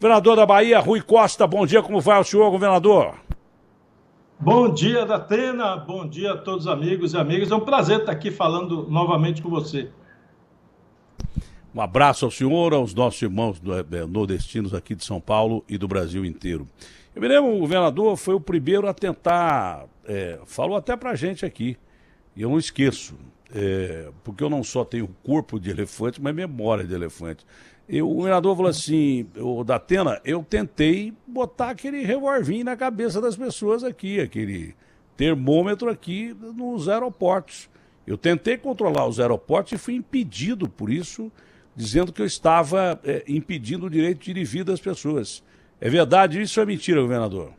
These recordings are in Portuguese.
Governador da Bahia, Rui Costa, bom dia, como vai o senhor, governador? Bom dia, Datena, bom dia a todos os amigos e amigas. É um prazer estar aqui falando novamente com você. Um abraço ao senhor, aos nossos irmãos nordestinos aqui de São Paulo e do Brasil inteiro. Eu me lembro, o governador foi o primeiro a tentar, falou até pra gente aqui, e eu não esqueço, porque eu não só tenho corpo de elefante, mas memória de elefante. O governador falou assim, o Datena, eu tentei botar aquele revolvinho na cabeça das pessoas aqui, aquele termômetro aqui nos aeroportos. Eu tentei controlar os aeroportos e fui impedido por isso, dizendo que eu estava impedindo o direito de ir e vir das pessoas. É verdade isso ou é mentira, governador?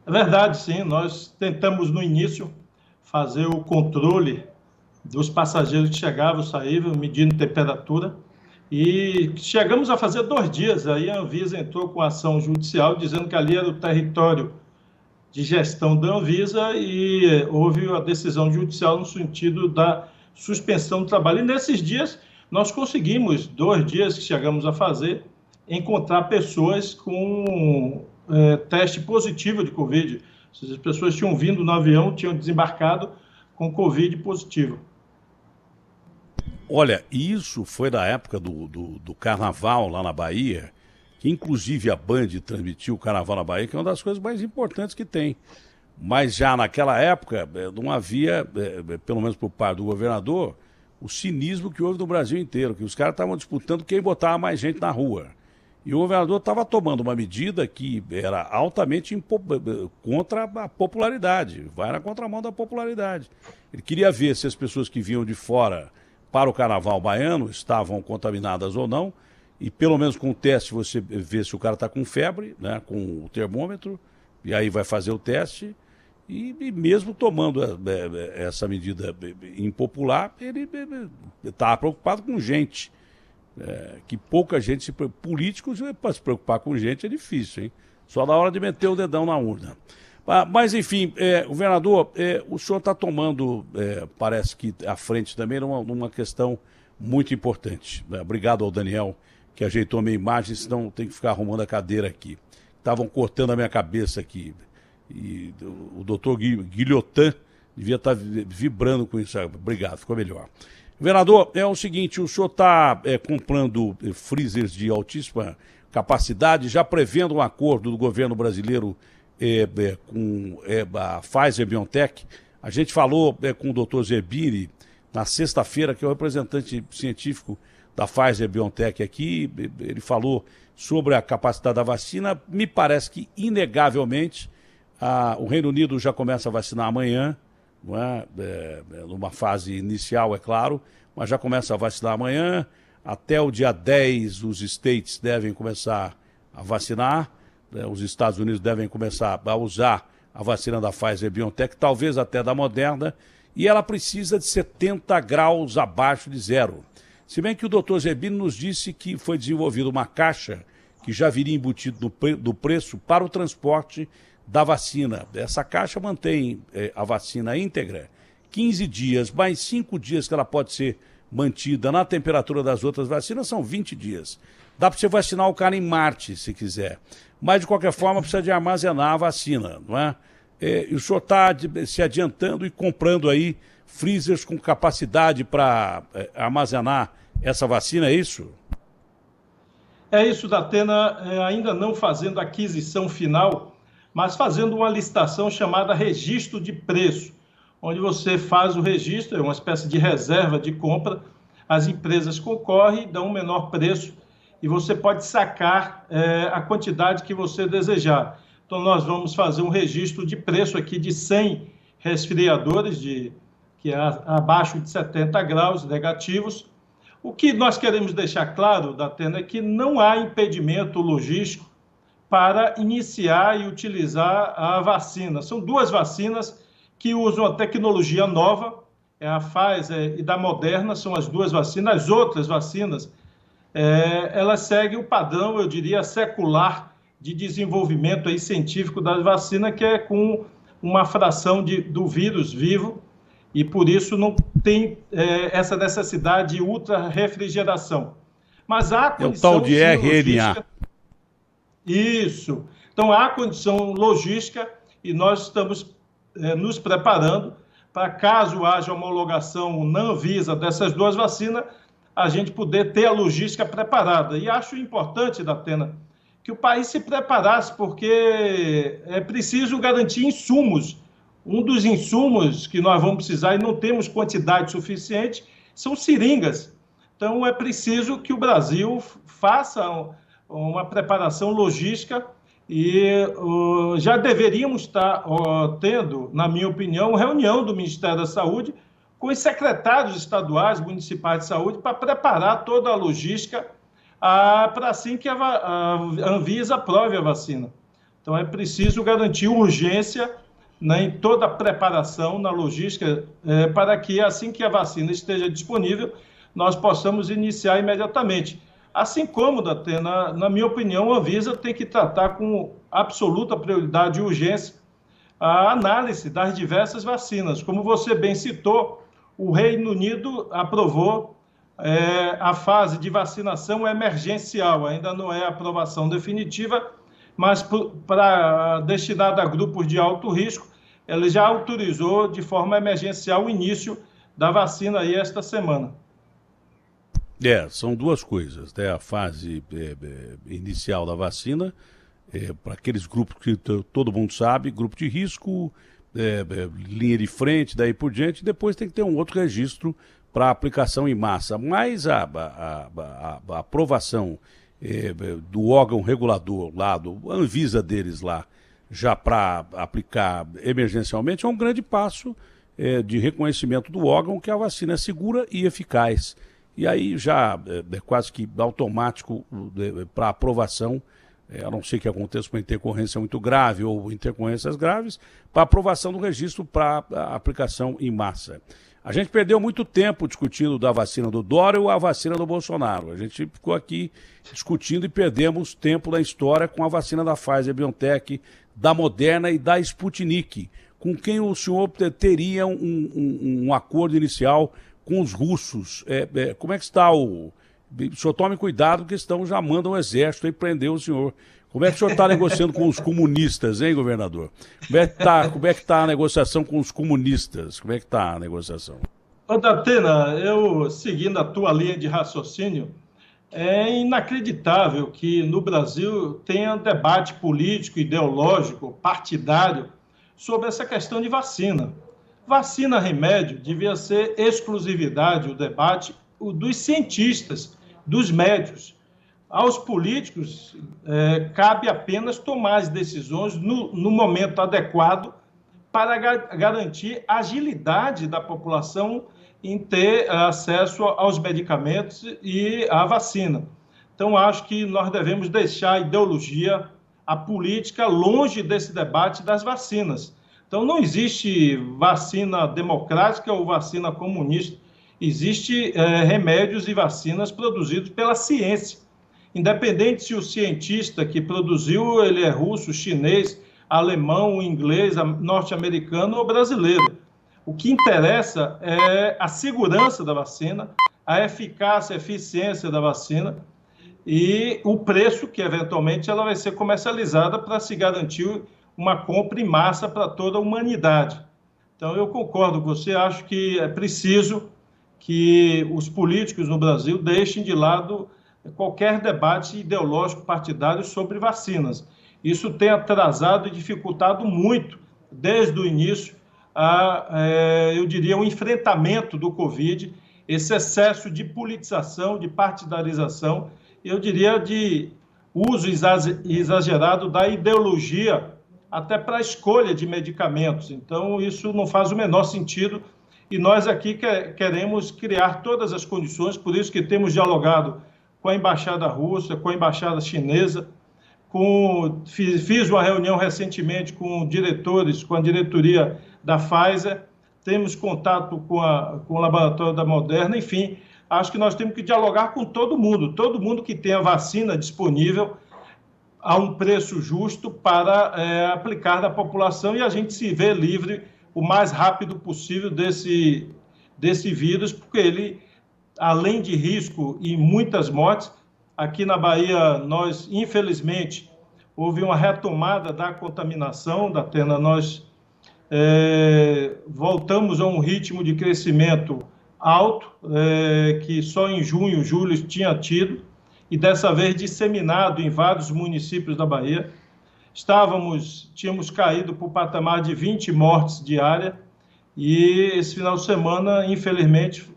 É verdade, sim. Nós tentamos no início fazer o controle dos passageiros que chegavam e saíam, medindo temperatura. E chegamos a fazer 2 dias. Aí a Anvisa entrou com ação judicial dizendo que ali era o território de gestão da Anvisa e houve a decisão judicial no sentido da suspensão do trabalho. E nesses dias nós conseguimos, 2 dias que chegamos a fazer, encontrar pessoas com teste positivo de Covid. As pessoas tinham vindo no avião, tinham desembarcado com Covid positivo. Olha, isso foi da época do carnaval lá na Bahia, que inclusive a Band transmitiu o carnaval na Bahia, que é uma das coisas mais importantes que tem. Mas já naquela época não havia, pelo menos por parte do governador, o cinismo que houve no Brasil inteiro, que os caras estavam disputando quem botava mais gente na rua. E o governador estava tomando uma medida que era altamente contra a popularidade, vai na contramão da popularidade. Ele queria ver se as pessoas que vinham de fora para o carnaval baiano estavam contaminadas ou não, e pelo menos com o teste você vê se o cara está com febre, né, com o termômetro, e aí vai fazer o teste, e mesmo tomando essa medida impopular, ele estava preocupado com gente. Que pouca gente, políticos, para se preocupar com gente é difícil, hein? Só na hora de meter o dedão na urna. Mas, enfim, governador, o senhor está tomando, parece que à frente também, numa questão muito importante. Obrigado ao Daniel, que ajeitou a minha imagem, senão tem que ficar arrumando a cadeira aqui. Estavam cortando a minha cabeça aqui. E o doutor Guilhotin devia estar vibrando com isso. Obrigado, ficou melhor. Governador, é o seguinte, o senhor está comprando freezers de altíssima capacidade, já prevendo um acordo do governo brasileiro com a Pfizer-BioNTech. A gente falou com o doutor Zerbini na sexta-feira, que é o representante científico da Pfizer-BioNTech aqui. Ele falou sobre a capacidade da vacina. Me parece que, inegavelmente, o Reino Unido já começa a vacinar amanhã, não é? Numa fase inicial, é claro, mas já começa a vacinar amanhã. Até o dia 10, os States devem começar a vacinar. Os Estados Unidos devem começar a usar a vacina da Pfizer-BioNTech, talvez até da Moderna, e ela precisa de 70 graus abaixo de zero. Se bem que o doutor Zerbini nos disse que foi desenvolvida uma caixa que já viria embutido do preço para o transporte da vacina. Essa caixa mantém a vacina íntegra 15 dias, mais 5 dias que ela pode ser mantida na temperatura das outras vacinas, são 20 dias. Dá para você vacinar o cara em Marte, se quiser. Mas, de qualquer forma, precisa de armazenar a vacina, não é? E o senhor está se adiantando e comprando aí freezers com capacidade para armazenar essa vacina, é isso? É isso, Datena, ainda não fazendo aquisição final, mas fazendo uma licitação chamada registro de preço, onde você faz o registro, é uma espécie de reserva de compra, as empresas concorrem, dão um menor preço e você pode sacar a quantidade que você desejar. Então, nós vamos fazer um registro de preço aqui de 100 resfriadores, que é abaixo de 70 graus negativos. O que nós queremos deixar claro, Datena, é que não há impedimento logístico para iniciar e utilizar a vacina. São 2 vacinas que usam a tecnologia nova, é a Pfizer e da Moderna, são as 2 vacinas. As outras vacinas, elas seguem o padrão, eu diria, secular de desenvolvimento aí científico da vacina, que é com uma fração do vírus vivo, e por isso não tem essa necessidade de ultra refrigeração. Mas há condição, é o tal de RNA. Isso. Então, há condição logística e nós estamos nos preparando para, caso haja homologação na Anvisa dessas duas vacinas, a gente poder ter a logística preparada. E acho importante, Datena, que o país se preparasse, porque é preciso garantir insumos. Um dos insumos que nós vamos precisar, e não temos quantidade suficiente, são seringas. Então, é preciso que o Brasil faça uma preparação logística e já deveríamos estar tendo, na minha opinião, reunião do Ministério da Saúde com os secretários estaduais, municipais de saúde, para preparar toda a logística para assim que a Anvisa aprove a vacina. Então, é preciso garantir urgência, né, em toda a preparação na logística, para que, assim que a vacina esteja disponível, nós possamos iniciar imediatamente. Assim como, Datena, na minha opinião, a Anvisa tem que tratar com absoluta prioridade e urgência a análise das diversas vacinas. Como você bem citou, o Reino Unido aprovou a fase de vacinação emergencial, ainda não é a aprovação definitiva, mas destinada a grupos de alto risco, ele já autorizou de forma emergencial o início da vacina aí esta semana. São duas coisas, né? A fase inicial da vacina, para aqueles grupos que todo mundo sabe, grupo de risco, linha de frente, daí por diante, depois tem que ter um outro registro para aplicação em massa. Mas a aprovação do órgão regulador lá, do Anvisa deles lá, já para aplicar emergencialmente, é um grande passo de reconhecimento do órgão que a vacina é segura e eficaz. E aí já é quase que automático para aprovação, a não ser que aconteça uma intercorrência muito grave ou intercorrências graves, para aprovação do registro para aplicação em massa. A gente perdeu muito tempo discutindo da vacina do Dória ou a vacina do Bolsonaro. A gente ficou aqui discutindo e perdemos tempo na história com a vacina da Pfizer-BioNTech, da Moderna e da Sputnik, com quem o senhor teria um acordo inicial com os russos. Como é que está o senhor? Tome cuidado, porque estão já mandam o exército e prender o senhor. Como é que o senhor está negociando com os comunistas, hein, governador? Como é que tá a negociação com os comunistas? Como é que está a negociação? Ô, Datena, eu, seguindo a tua linha de raciocínio, é inacreditável que no Brasil tenha debate político, ideológico, partidário sobre essa questão de vacina. Vacina, remédio, devia ser exclusividade, o debate dos cientistas, dos médicos. Aos políticos, cabe apenas tomar as decisões no momento adequado para garantir a agilidade da população em ter acesso aos medicamentos e à vacina. Então, acho que nós devemos deixar a ideologia, a política, longe desse debate das vacinas. Então, não existe vacina democrática ou vacina comunista. Existem remédios e vacinas produzidos pela ciência. Independente se o cientista que produziu ele é russo, chinês, alemão, inglês, norte-americano ou brasileiro. O que interessa é a segurança da vacina, a eficácia, a eficiência da vacina e o preço que, eventualmente, ela vai ser comercializada para se garantir uma compra em massa para toda a humanidade. Então, eu concordo com você, acho que é preciso que os políticos no Brasil deixem de lado qualquer debate ideológico partidário sobre vacinas. Isso tem atrasado e dificultado muito, desde o início, eu diria, o enfrentamento do Covid, esse excesso de politização, de partidarização, eu diria de uso exagerado da ideologia até para a escolha de medicamentos. Então, isso não faz o menor sentido e nós aqui queremos criar todas as condições, por isso que temos dialogado com a Embaixada Russa, com a Embaixada Chinesa, fiz uma reunião recentemente com diretores, com a diretoria da Pfizer, temos contato com o laboratório da Moderna, enfim, acho que nós temos que dialogar com todo mundo que tem a vacina disponível a um preço justo para aplicar na população e a gente se vê livre o mais rápido possível desse vírus, porque ele, além de risco e muitas mortes, aqui na Bahia nós, infelizmente, houve uma retomada da contaminação, Datena. Nós voltamos a um ritmo de crescimento alto, que só em junho, julho tinha tido, e dessa vez disseminado em vários municípios da Bahia. Tínhamos caído para o patamar de 20 mortes diárias, e esse final de semana, infelizmente,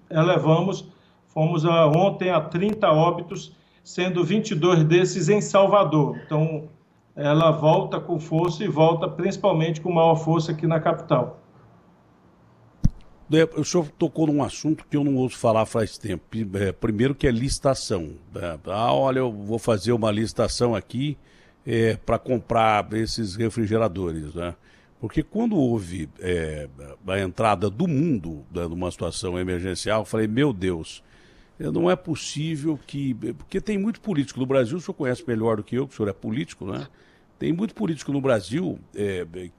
fomos ontem a 30 óbitos, sendo 22 desses em Salvador. Então, ela volta com força e volta principalmente com maior força aqui na capital. O senhor tocou num assunto que eu não ouço falar faz tempo. Primeiro que é licitação. Olha, eu vou fazer uma licitação aqui para comprar esses refrigeradores, né? Porque quando houve a entrada do mundo numa situação emergencial, eu falei, meu Deus, não é possível que... Porque tem muito político no Brasil, o senhor conhece melhor do que eu, que o senhor é político, né? Tem muito político no Brasil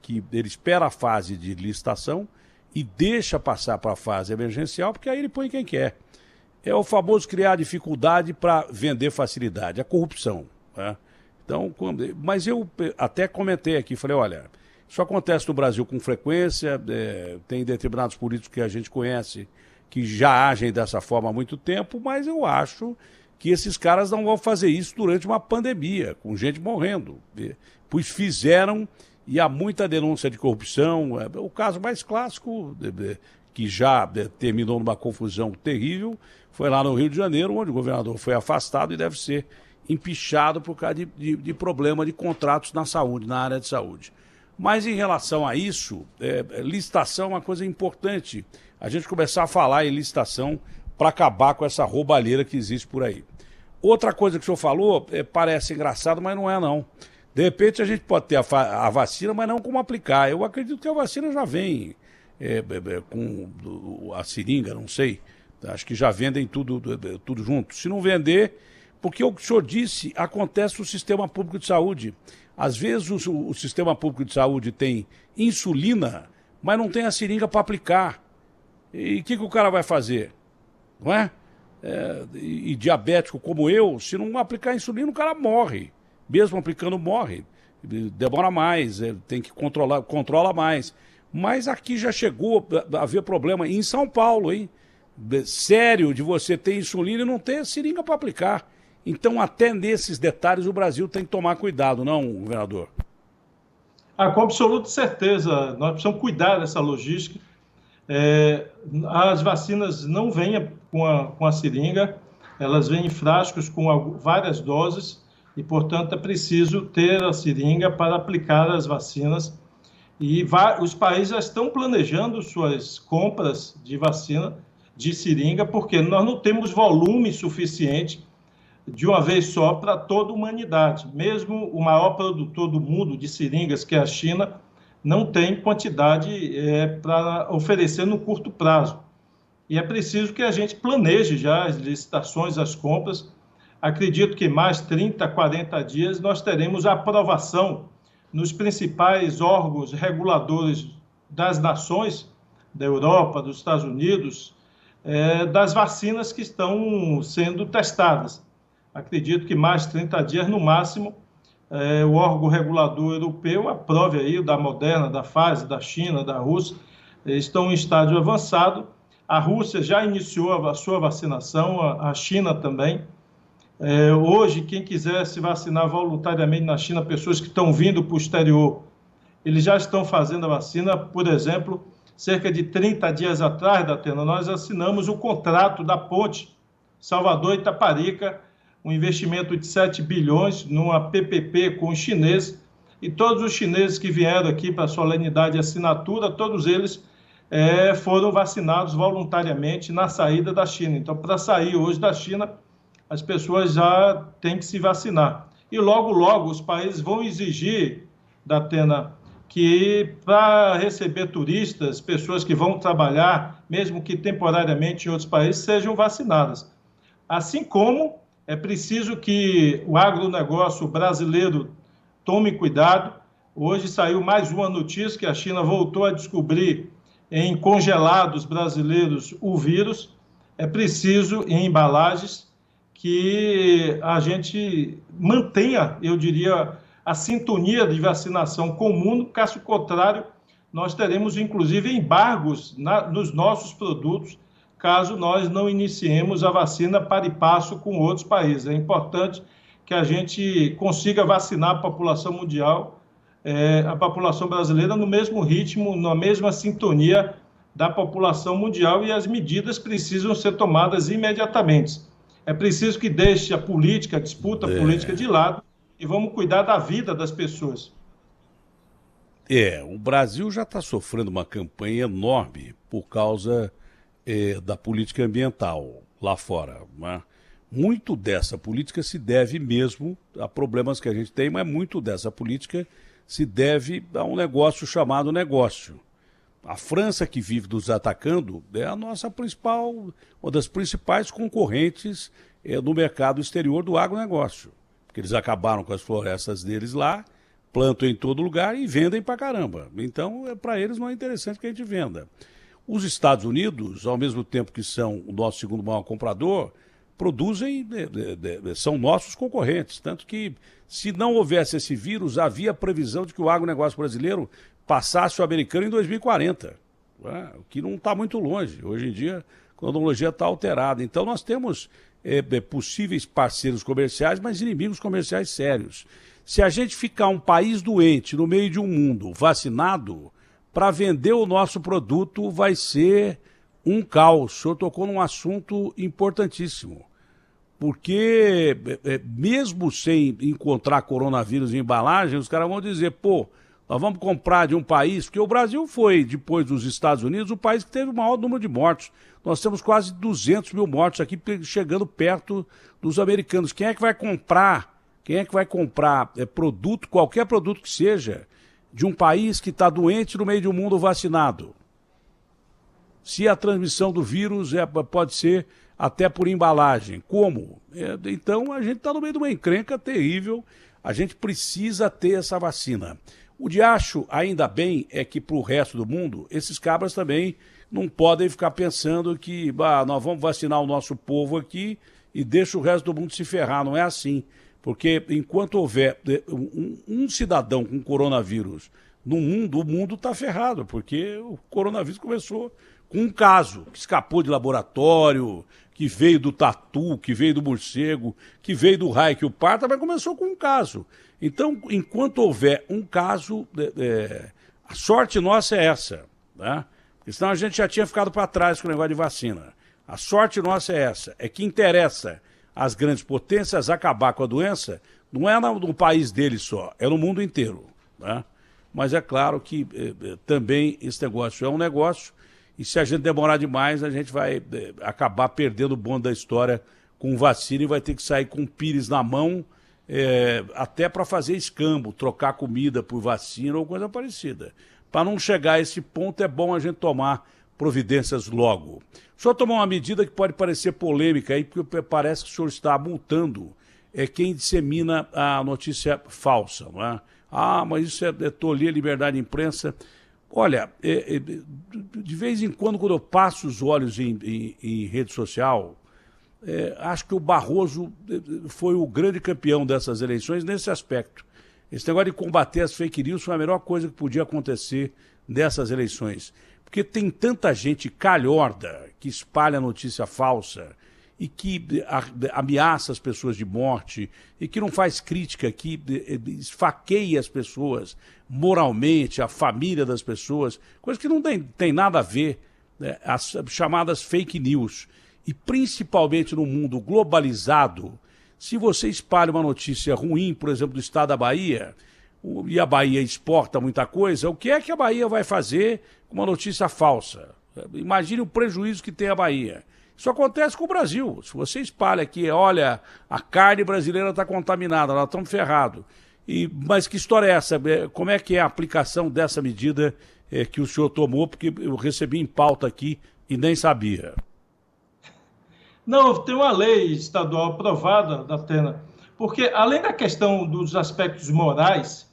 que ele espera a fase de licitação e deixa passar para a fase emergencial, porque aí ele põe quem quer. É o famoso criar dificuldade para vender facilidade, a corrupção, né? Então, mas eu até comentei aqui, falei, olha, isso acontece no Brasil com frequência, tem determinados políticos que a gente conhece que já agem dessa forma há muito tempo, mas eu acho que esses caras não vão fazer isso durante uma pandemia, com gente morrendo. Pois fizeram, e há muita denúncia de corrupção. O caso mais clássico, que já terminou numa confusão terrível, foi lá no Rio de Janeiro, onde o governador foi afastado e deve ser empichado por causa de problema de contratos na saúde, na área de saúde. Mas em relação a isso, licitação é uma coisa importante. A gente começar a falar em licitação para acabar com essa roubalheira que existe por aí. Outra coisa que o senhor falou, parece engraçado, mas não é não. De repente a gente pode ter a vacina, mas não como aplicar. Eu acredito que a vacina já vem com a seringa, não sei. Acho que já vendem tudo junto. Se não vender, porque o que o senhor disse, acontece no sistema público de saúde. Às vezes o sistema público de saúde tem insulina, mas não tem a seringa para aplicar. E o que o cara vai fazer? Não é? E diabético como eu, se não aplicar insulina, o cara morre. Mesmo aplicando, morre. Demora mais, tem que controla mais. Mas aqui já chegou a haver problema em São Paulo, hein? Sério, de você ter insulina e não ter seringa para aplicar. Então, até nesses detalhes, o Brasil tem que tomar cuidado, não, governador? Com absoluta certeza. Nós precisamos cuidar dessa logística. As vacinas não vêm com a seringa, elas vêm em frascos com várias doses e, portanto, é preciso ter a seringa para aplicar as vacinas. E os países já estão planejando suas compras de vacina, de seringa, porque nós não temos volume suficiente de uma vez só para toda a humanidade. Mesmo o maior produtor do mundo de seringas, que é a China, não tem quantidade para oferecer no curto prazo. E é preciso que a gente planeje já as licitações, as compras. Acredito que mais 30, 40 dias nós teremos a aprovação nos principais órgãos reguladores das nações, da Europa, dos Estados Unidos, das vacinas que estão sendo testadas. Acredito que mais 30 dias, no máximo, o órgão regulador europeu aprove aí o da Moderna, da Pfizer, da China, da Rússia, estão em estágio avançado. A Rússia já iniciou a sua vacinação, a China também. Hoje, quem quiser se vacinar voluntariamente na China, pessoas que estão vindo para o exterior, eles já estão fazendo a vacina. Por exemplo, cerca de 30 dias atrás, Datena, nós assinamos o contrato da ponte Salvador-Itaparica, um investimento de 7 bilhões numa PPP com os chineses, e todos os chineses que vieram aqui para a solenidade e assinatura, todos eles foram vacinados voluntariamente na saída da China. Então, para sair hoje da China, as pessoas já têm que se vacinar. E logo, logo, os países vão exigir, Datena, que para receber turistas, pessoas que vão trabalhar, mesmo que temporariamente em outros países, sejam vacinadas. Assim como é preciso que o agronegócio brasileiro tome cuidado. Hoje saiu mais uma notícia que a China voltou a descobrir em congelados brasileiros o vírus. É preciso, em embalagens, que a gente mantenha, eu diria, a sintonia de vacinação com o mundo, caso contrário, nós teremos, inclusive, embargos nos nossos produtos, caso nós não iniciemos a vacina para e passo com outros países. É importante que a gente consiga vacinar a população mundial, a população brasileira, no mesmo ritmo, na mesma sintonia da população mundial, e as medidas precisam ser tomadas imediatamente. É preciso que deixe a política, a disputa política de lado, e vamos cuidar da vida das pessoas. O Brasil já está sofrendo uma campanha enorme por causa da política ambiental lá fora, né? Muito dessa política se deve mesmo a problemas que a gente tem, mas muito dessa política se deve a um negócio chamado negócio. A França, que vive nos atacando, é a nossa principal, uma das principais concorrentes no mercado exterior do agronegócio. Porque eles acabaram com as florestas deles lá, plantam em todo lugar e vendem pra caramba. Então, para eles não é interessante que a gente venda. Os Estados Unidos, ao mesmo tempo que são o nosso segundo maior comprador, produzem, são nossos concorrentes. Tanto que, se não houvesse esse vírus, havia previsão de que o agronegócio brasileiro passasse o americano em 2040, o que não está muito longe. Hoje em dia, a cronologia está alterada. Então, nós temos possíveis parceiros comerciais, mas inimigos comerciais sérios. Se a gente ficar um país doente no meio de um mundo vacinado, para vender o nosso produto vai ser um caos. O senhor tocou num assunto importantíssimo. Porque, mesmo sem encontrar coronavírus em embalagem, os caras vão dizer, nós vamos comprar de um país, porque o Brasil foi, depois dos Estados Unidos, o país que teve o maior número de mortos. Nós temos quase 200 mil mortos aqui, chegando perto dos americanos. Quem é que vai comprar? Quem é que vai comprar produto, qualquer produto que seja, de um país que está doente no meio de um mundo vacinado? Se a transmissão do vírus pode ser até por embalagem. Como? Então, a gente está no meio de uma encrenca terrível. A gente precisa ter essa vacina. O diacho, ainda bem, é que para o resto do mundo, esses cabras também não podem ficar pensando que nós vamos vacinar o nosso povo aqui e deixa o resto do mundo se ferrar. Não é assim. Porque enquanto houver um cidadão com coronavírus no mundo, o mundo está ferrado, porque o coronavírus começou com um caso que escapou de laboratório, que veio do tatu, que veio do morcego, que veio do raio que o parta, mas começou com um caso. Então, enquanto houver um caso, a sorte nossa é essa, né? Porque senão a gente já tinha ficado para trás com o negócio de vacina. A sorte nossa é essa, é que interessa às grandes potências acabar com a doença, não é no país deles só, é no mundo inteiro, né? Mas é claro que também esse negócio é um negócio, e se a gente demorar demais, a gente vai acabar perdendo o bonde da história com vacina e vai ter que sair com o pires na mão, até para fazer escambo, trocar comida por vacina ou coisa parecida. Para não chegar a esse ponto, é bom a gente tomar providências logo. O senhor tomou uma medida que pode parecer polêmica aí, porque parece que o senhor está multando quem dissemina a notícia falsa, não é? Mas isso é tolir a liberdade de imprensa. Olha, de vez em quando eu passo os olhos em rede social, acho que o Barroso foi o grande campeão dessas eleições nesse aspecto. Esse negócio de combater as fake news foi a melhor coisa que podia acontecer nessas eleições. Porque tem tanta gente calhorda que espalha notícia falsa e que ameaça as pessoas de morte e que não faz crítica, que esfaqueia as pessoas moralmente, a família das pessoas, coisa que não tem nada a ver, né? As chamadas fake news. E principalmente no mundo globalizado, se você espalha uma notícia ruim, por exemplo, do estado da Bahia, e a Bahia exporta muita coisa, o que é que a Bahia vai fazer com uma notícia falsa? Imagine o prejuízo que tem a Bahia. Isso acontece com o Brasil. Se você espalha aqui, olha, a carne brasileira está contaminada, nós estamos ferrados. Mas que história é essa? Como é que é a aplicação dessa medida que o senhor tomou? Porque eu recebi em pauta aqui e nem sabia. Não, tem uma lei estadual aprovada, Datena, porque além da questão dos aspectos morais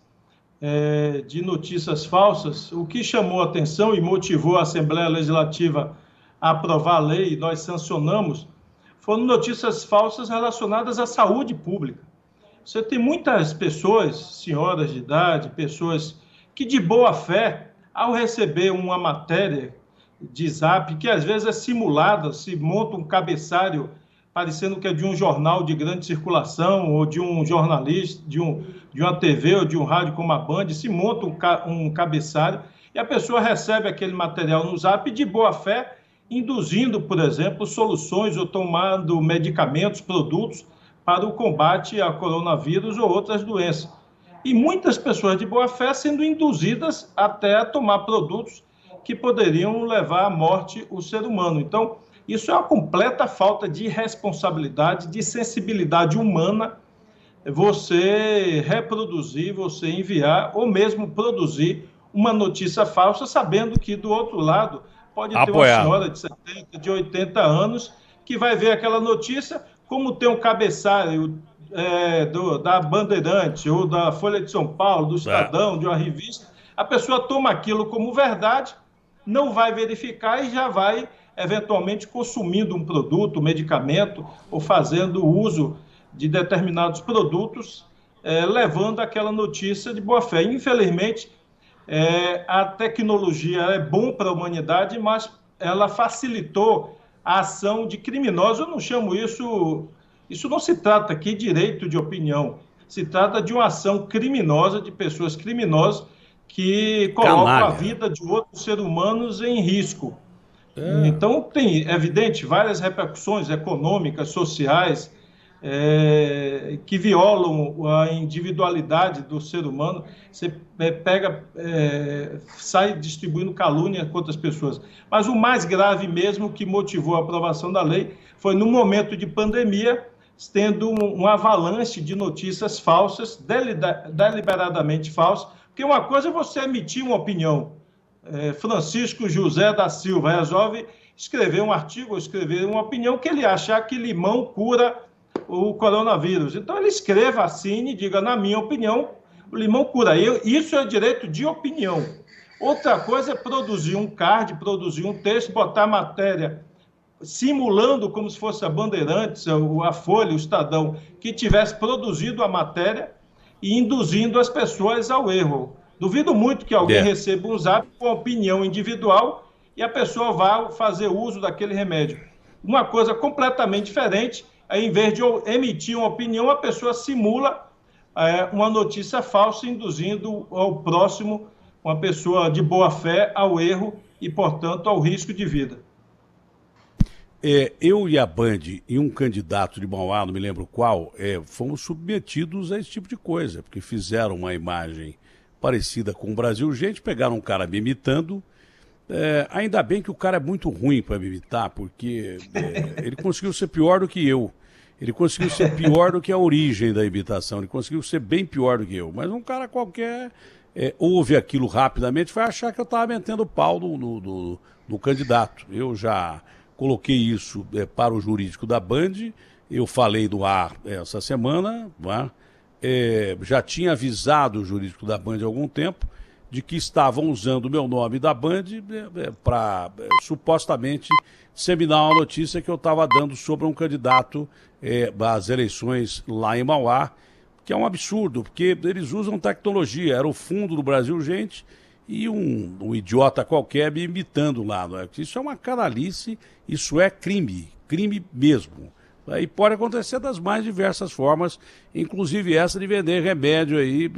de notícias falsas, o que chamou a atenção e motivou a Assembleia Legislativa a aprovar a lei, e nós sancionamos, foram notícias falsas relacionadas à saúde pública. Você tem muitas pessoas, senhoras de idade, pessoas que de boa fé, ao receber uma matéria de Zap, que às vezes é simulada, se monta um cabeçalho parecendo que é de um jornal de grande circulação, ou de um jornalista, de uma TV ou de um rádio como a Band, se monta um cabeçalho, e a pessoa recebe aquele material no Zap de boa fé, induzindo, por exemplo, soluções ou tomando medicamentos, produtos para o combate a coronavírus ou outras doenças. E muitas pessoas de boa fé sendo induzidas até a tomar produtos que poderiam levar à morte o ser humano. Então, isso é uma completa falta de responsabilidade, de sensibilidade humana, você reproduzir, você enviar ou mesmo produzir uma notícia falsa, sabendo que do outro lado pode ter uma senhora de 70, de 80 anos que vai ver aquela notícia, como tem um cabeçalho da Bandeirante ou da Folha de São Paulo, do Estadão, de uma revista, a pessoa toma aquilo como verdade, não vai verificar e já vai, eventualmente, consumindo um produto, um medicamento, ou fazendo uso de determinados produtos, levando aquela notícia de boa fé. Infelizmente, a tecnologia é bom para a humanidade, mas ela facilitou a ação de criminosos. Eu não chamo isso... Isso não se trata aqui de direito de opinião, se trata de uma ação criminosa, de pessoas criminosas que colocam a vida de outros seres humanos em risco. Então, tem, evidente, várias repercussões econômicas, sociais, que violam a individualidade do ser humano. Você sai distribuindo calúnia contra as pessoas. Mas o mais grave mesmo que motivou a aprovação da lei foi no momento de pandemia, tendo um avalanche de notícias falsas, deliberadamente falsas, porque uma coisa é você emitir uma opinião. Francisco José da Silva resolve escrever um artigo, escrever uma opinião que ele achar que limão cura o coronavírus. Então ele escreva, assine, diga, na minha opinião, o limão cura. Isso é direito de opinião. Outra coisa é produzir um card, produzir um texto, botar matéria simulando como se fosse a Bandeirantes, a Folha, o Estadão, que tivesse produzido a matéria e induzindo as pessoas ao erro. Duvido muito que alguém receba um Zap com opinião individual e a pessoa vá fazer uso daquele remédio. Uma coisa completamente diferente, em vez de emitir uma opinião, a pessoa simula uma notícia falsa, induzindo ao próximo, uma pessoa de boa fé, ao erro e, portanto, ao risco de vida. Eu e a Band e um candidato de Mauá, não me lembro qual, fomos submetidos a esse tipo de coisa, porque fizeram uma imagem parecida com o Brasil Urgente, pegaram um cara me imitando. Ainda bem que o cara é muito ruim para me imitar, porque ele conseguiu ser pior do que eu. Ele conseguiu ser pior do que a origem da imitação, ele conseguiu ser bem pior do que eu. Mas um cara qualquer ouve aquilo rapidamente, vai achar que eu estava metendo pau no candidato. Eu já coloquei isso para o jurídico da Band, eu falei no ar essa semana, já tinha avisado o jurídico da Band há algum tempo de que estavam usando o meu nome da Band para supostamente disseminar uma notícia que eu estava dando sobre um candidato às eleições lá em Mauá, que é um absurdo, porque eles usam tecnologia, era o fundo do Brasil Urgente e um idiota qualquer me imitando lá. Não é? Isso é uma canalice, isso é crime mesmo. E pode acontecer das mais diversas formas, inclusive essa de vender remédio aí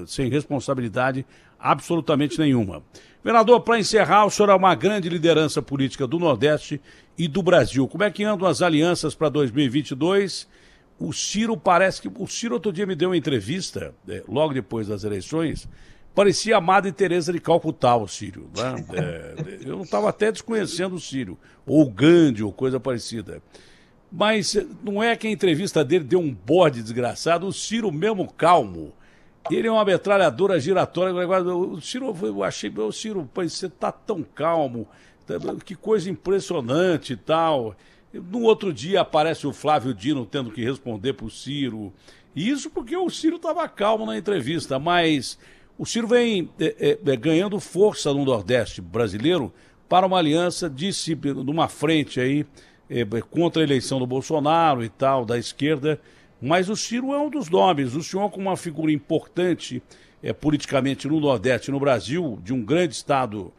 sem responsabilidade absolutamente nenhuma. Vereador, para encerrar, o senhor é uma grande liderança política do Nordeste e do Brasil. Como é que andam as alianças para 2022? O Ciro outro dia me deu uma entrevista, logo depois das eleições, parecia a Madre Teresa de Calcutá, o Ciro. Né? Eu estava até desconhecendo o Ciro, ou Gandhi, ou coisa parecida. Mas não é que a entrevista dele deu um bode desgraçado, o Ciro mesmo calmo. Ele é uma metralhadora giratória. O Ciro, eu achei, Ciro, você tá tão calmo, que coisa impressionante e tal. No outro dia aparece o Flávio Dino tendo que responder pro Ciro. E isso porque o Ciro estava calmo na entrevista, mas o Ciro vem ganhando força no Nordeste brasileiro para uma aliança, disse, numa frente aí, contra a eleição do Bolsonaro e tal, da esquerda, Mas o Ciro é um dos nomes. O senhor, como uma figura importante politicamente no Nordeste, no Brasil, de um grande estado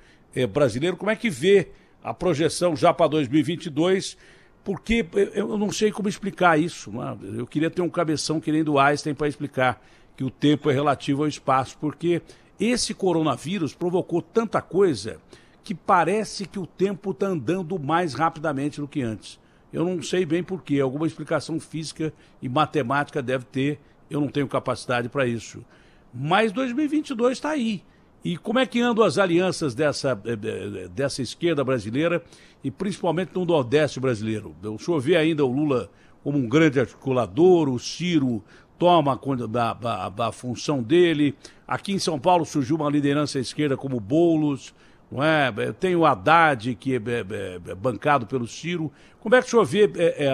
brasileiro, como é que vê a projeção já para 2022? Porque eu não sei como explicar isso. Não é? Eu queria ter um cabeção que nem do Einstein para explicar que o tempo é relativo ao espaço, porque esse coronavírus provocou tanta coisa que parece que o tempo está andando mais rapidamente do que antes. Eu não sei bem porquê, alguma explicação física e matemática deve ter, eu não tenho capacidade para isso. Mas 2022 está aí. E como é que andam as alianças dessa esquerda brasileira e principalmente no Nordeste brasileiro? O senhor vê ainda o Lula como um grande articulador, o Ciro toma conta da função dele. Aqui em São Paulo surgiu uma liderança à esquerda como Boulos, não é? Tem o Haddad, que é bancado pelo Ciro. Como é que o senhor vê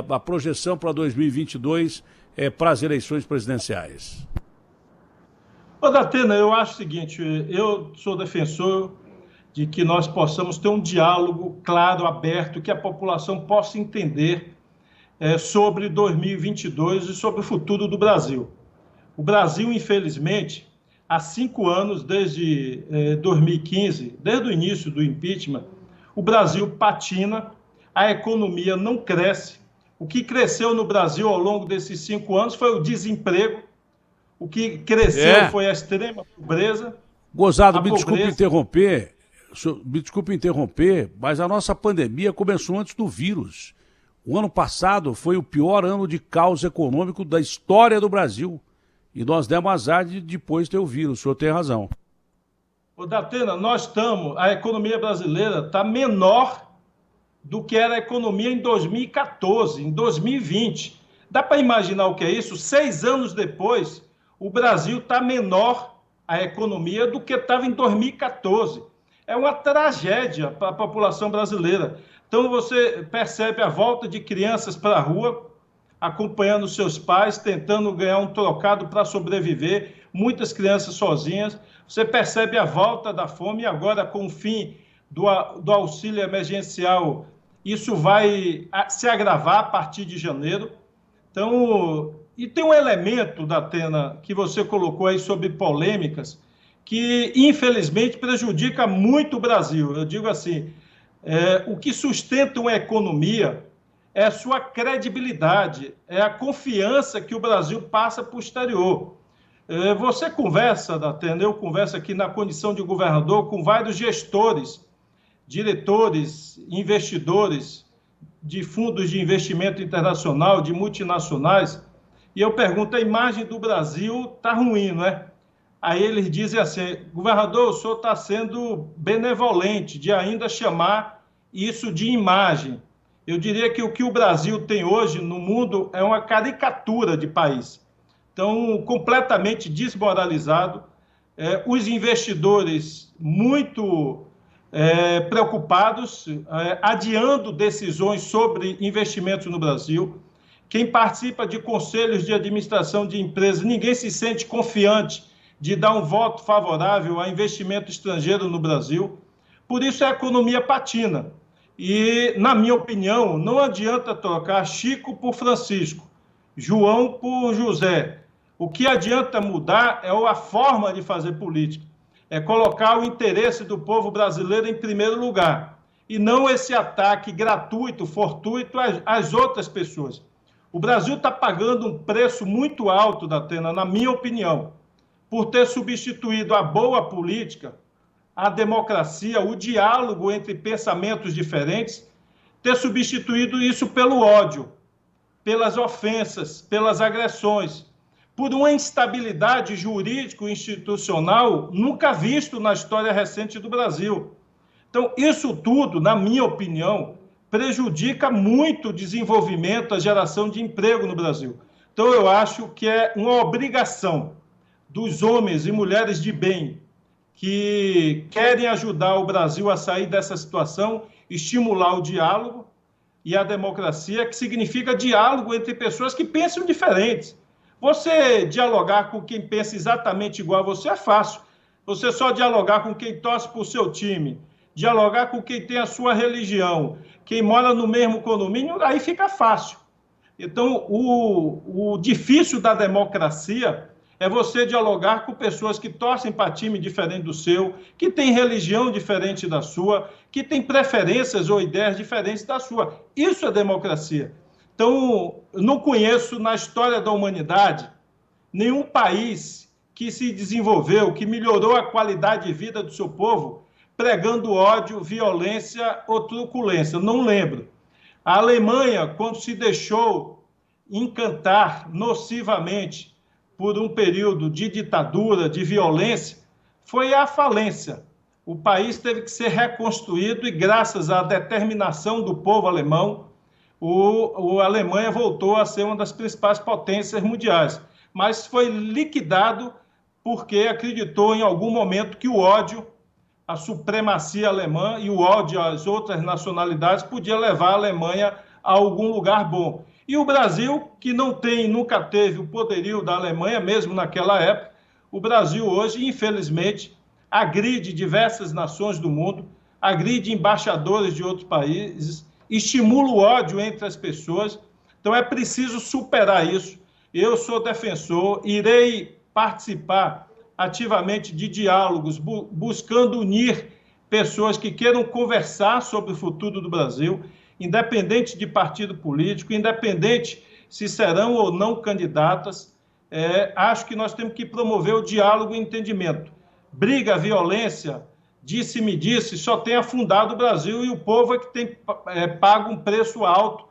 a projeção para 2022 para as eleições presidenciais? Ô, Datena, eu acho o seguinte, eu sou defensor de que nós possamos ter um diálogo claro, aberto, que a população possa entender sobre 2022 e sobre o futuro do Brasil. O Brasil, infelizmente, há 5 anos, desde 2015, desde o início do impeachment, o Brasil patina, a economia não cresce. O que cresceu no Brasil ao longo desses 5 anos foi o desemprego. O que cresceu foi a extrema pobreza. Gozado, me desculpe interromper, mas a nossa pandemia começou antes do vírus. O ano passado foi o pior ano de caos econômico da história do Brasil. E nós demos azar de depois ter o vírus, o senhor tem razão. Ô, Datena, a economia brasileira está menor do que era a economia em 2014, em 2020. Dá para imaginar o que é isso? 6 anos depois, o Brasil está menor, a economia, do que estava em 2014. É uma tragédia para a população brasileira. Então, você percebe a volta de crianças para a rua, acompanhando seus pais, tentando ganhar um trocado para sobreviver, muitas crianças sozinhas. Você percebe a volta da fome e agora, com o fim do auxílio emergencial, isso vai se agravar a partir de janeiro. Então, e tem um elemento, Datena, que você colocou aí sobre polêmicas, que infelizmente prejudica muito o Brasil. Eu digo assim, o que sustenta uma economia é a sua credibilidade, é a confiança que o Brasil passa para o exterior. Você conversa, Datena, eu converso aqui na condição de governador com vários gestores, diretores, investidores de fundos de investimento internacional, de multinacionais, e eu pergunto, a imagem do Brasil está ruim, não é? Aí eles dizem assim, governador, o senhor está sendo benevolente de ainda chamar isso de imagem. Eu diria que o que o Brasil tem hoje no mundo é uma caricatura de país. Então, completamente desmoralizado. Os investidores muito preocupados, adiando decisões sobre investimentos no Brasil. Quem participa de conselhos de administração de empresas, ninguém se sente confiante de dar um voto favorável a investimento estrangeiro no Brasil. Por isso a economia patina. E, na minha opinião, não adianta trocar Chico por Francisco, João por José. O que adianta mudar é a forma de fazer política. É colocar o interesse do povo brasileiro em primeiro lugar. E não esse ataque gratuito, fortuito às outras pessoas. O Brasil está pagando um preço muito alto, Datena, na minha opinião, por ter substituído a boa política, a democracia, o diálogo entre pensamentos diferentes, ter substituído isso pelo ódio, pelas ofensas, pelas agressões, por uma instabilidade jurídico-institucional nunca visto na história recente do Brasil. Então, isso tudo, na minha opinião, prejudica muito o desenvolvimento, a geração de emprego no Brasil. Então, eu acho que é uma obrigação dos homens e mulheres de bem que querem ajudar o Brasil a sair dessa situação, estimular o diálogo e a democracia, que significa diálogo entre pessoas que pensam diferentes. Você dialogar com quem pensa exatamente igual a você é fácil. Você só dialogar com quem torce para o seu time, dialogar com quem tem a sua religião, quem mora no mesmo condomínio, aí fica fácil. Então, o difícil da democracia é você dialogar com pessoas que torcem para time diferente do seu, que têm religião diferente da sua, que têm preferências ou ideias diferentes da sua. Isso é democracia. Então, não conheço na história da humanidade nenhum país que se desenvolveu, que melhorou a qualidade de vida do seu povo, pregando ódio, violência ou truculência. Não lembro. A Alemanha, quando se deixou encantar nocivamente por um período de ditadura, de violência, foi à falência. O país teve que ser reconstruído e, graças à determinação do povo alemão, a Alemanha voltou a ser uma das principais potências mundiais. Mas foi liquidado porque acreditou em algum momento que o ódio, a supremacia alemã e o ódio às outras nacionalidades podia levar a Alemanha a algum lugar bom. E o Brasil, que nunca teve o poderio da Alemanha, mesmo naquela época, o Brasil hoje, infelizmente, agride diversas nações do mundo, agride embaixadores de outros países, estimula o ódio entre as pessoas. Então é preciso superar isso. Eu sou defensor, irei participar ativamente de diálogos, buscando unir pessoas que queiram conversar sobre o futuro do Brasil, independente de partido político, independente se serão ou não candidatas. Acho que nós temos que promover o diálogo e o entendimento. Briga, violência, disse-me disse, só tem afundado o Brasil, e o povo é que tem pago um preço alto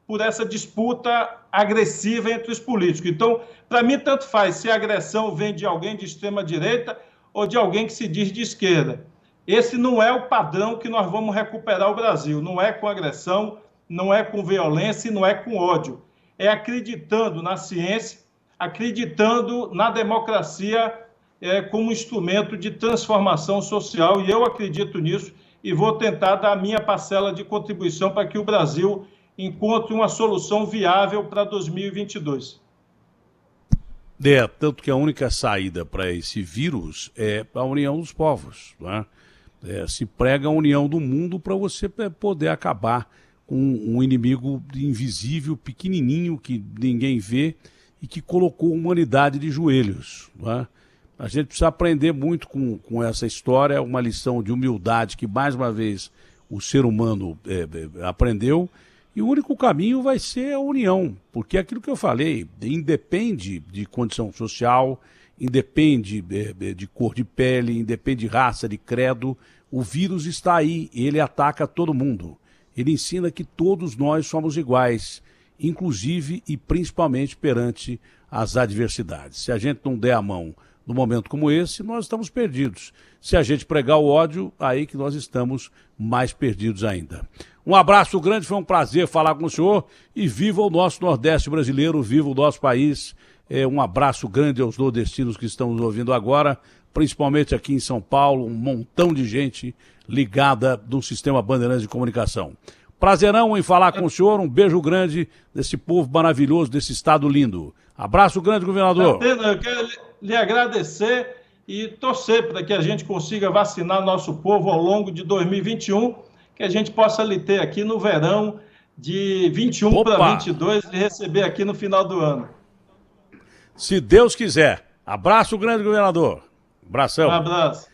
por essa disputa agressiva entre os políticos. Então, para mim, tanto faz se a agressão vem de alguém de extrema-direita ou de alguém que se diz de esquerda. Esse não é o padrão que nós vamos recuperar o Brasil. Não é com agressão, não é com violência e não é com ódio. É acreditando na ciência, acreditando na democracia como instrumento de transformação social. E eu acredito nisso e vou tentar dar a minha parcela de contribuição para que o Brasil encontre uma solução viável para 2022. Tanto que a única saída para esse vírus é a união dos povos, né? Se prega a união do mundo para você poder acabar com um inimigo invisível, pequenininho, que ninguém vê e que colocou a humanidade de joelhos, né? A gente precisa aprender muito com essa história, uma lição de humildade que, mais uma vez, o ser humano aprendeu. E o único caminho vai ser a união, porque aquilo que eu falei, independe de condição social, independe de cor de pele, independe de raça, de credo, o vírus está aí, ele ataca todo mundo. Ele ensina que todos nós somos iguais, inclusive e principalmente perante as adversidades. Se a gente não der a mão num momento como esse, nós estamos perdidos. Se a gente pregar o ódio, aí que nós estamos mais perdidos ainda. Um abraço grande, foi um prazer falar com o senhor e viva o nosso Nordeste brasileiro, viva o nosso país. Um abraço grande aos nordestinos que estão nos ouvindo agora, principalmente aqui em São Paulo, um montão de gente ligada no sistema Bandeirantes de Comunicação. Prazerão em falar com o senhor, um beijo grande desse povo maravilhoso, desse estado lindo. Abraço grande, governador. Eu quero lhe agradecer e torcer para que a gente consiga vacinar nosso povo ao longo de 2021, que a gente possa lhe ter aqui no verão de 21 para 22 e receber aqui no final do ano. Se Deus quiser. Abraço grande, governador. Abração. Um abraço.